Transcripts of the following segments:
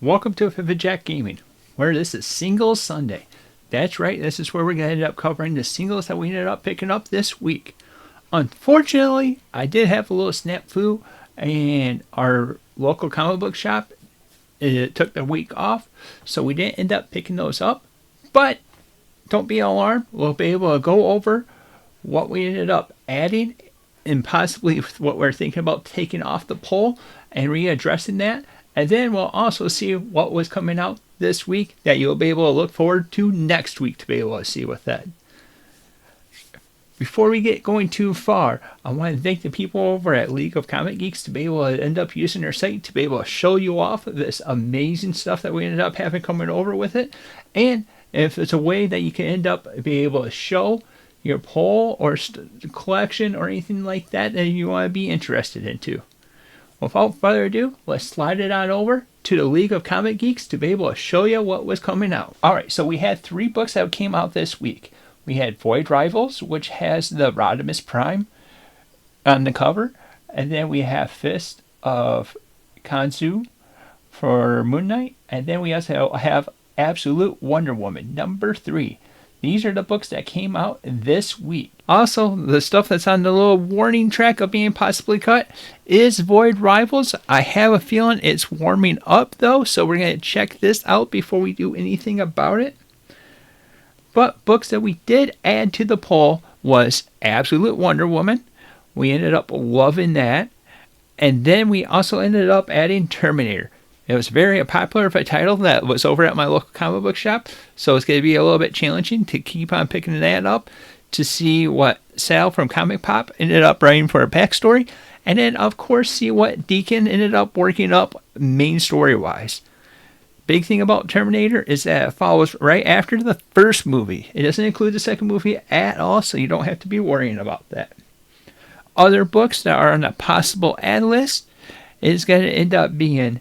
Welcome to Vivid Jack Gaming, where this is Singles Sunday. That's right, this is where we're going to end up covering the singles that we ended up picking up this week. Unfortunately, I did have a little snafu, and our local comic book shop took the week off, so we didn't end up picking those up. But don't be alarmed, we'll be able to go over what we ended up adding and possibly what we're thinking about taking off the poll and readdressing that. And then we'll also see what was coming out this week that you'll be able to look forward to next week to be able to see with that. Before we get going too far, I want to thank the people over at League of Comic Geeks to be able to end up using their site to be able to show you off this amazing stuff that we ended up having coming over with it. And if it's a way that you can end up be able to show your poll or collection or anything like that that you want to be interested into. Without further ado, let's slide it on over to the League of Comic Geeks to be able to show you what was coming out. Alright, so we had 3 books that came out this week. We had Void Rivals, which has the Rodimus Prime on the cover. And then we have Fist of Khonshu for Moon Knight. And then we also have Absolute Wonder Woman, number 3. These are the books that came out this week. Also, the stuff that's on the little warning track of being possibly cut is Void Rivals. I have a feeling it's warming up though, so we're going to check this out before we do anything about it. But books that we did add to the poll was Absolute Wonder Woman. We ended up loving that. And then we also ended up adding Terminator. It was very popular of a title that was over at my local comic book shop, so it's going to be a little bit challenging to keep on picking that up to see what Sal from Comic Pop ended up writing for a backstory, and then of course see what Deacon ended up working up main story-wise. Big thing about Terminator is that it follows right after the first movie. It doesn't include the second movie at all, so you don't have to be worrying about that. Other books that are on a possible ad list is going to end up being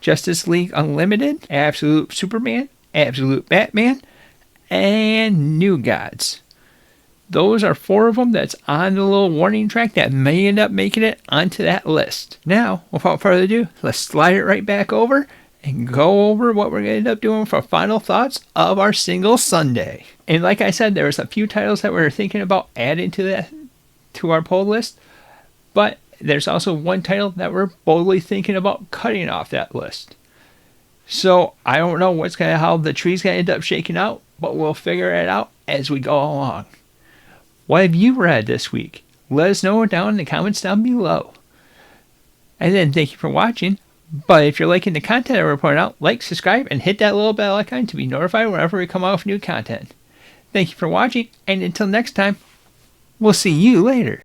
Justice League Unlimited, Absolute Superman, Absolute Batman, and New Gods. Those are 4 of them that's on the little warning track that may end up making it onto that list. Now, without further ado, let's slide it right back over and go over what we're going to end up doing for final thoughts of our single Sunday. And like I said, there was a few titles that we were thinking about adding to our poll list, but there's also one title that we're boldly thinking about cutting off that list. So I don't know how the tree's going to end up shaking out, but we'll figure it out as we go along. What have you read this week? Let us know down in the comments down below. And then thank you for watching. But if you're liking the content that we're putting out, like, subscribe, and hit that little bell icon to be notified whenever we come out with new content. Thank you for watching, and until next time, we'll see you later.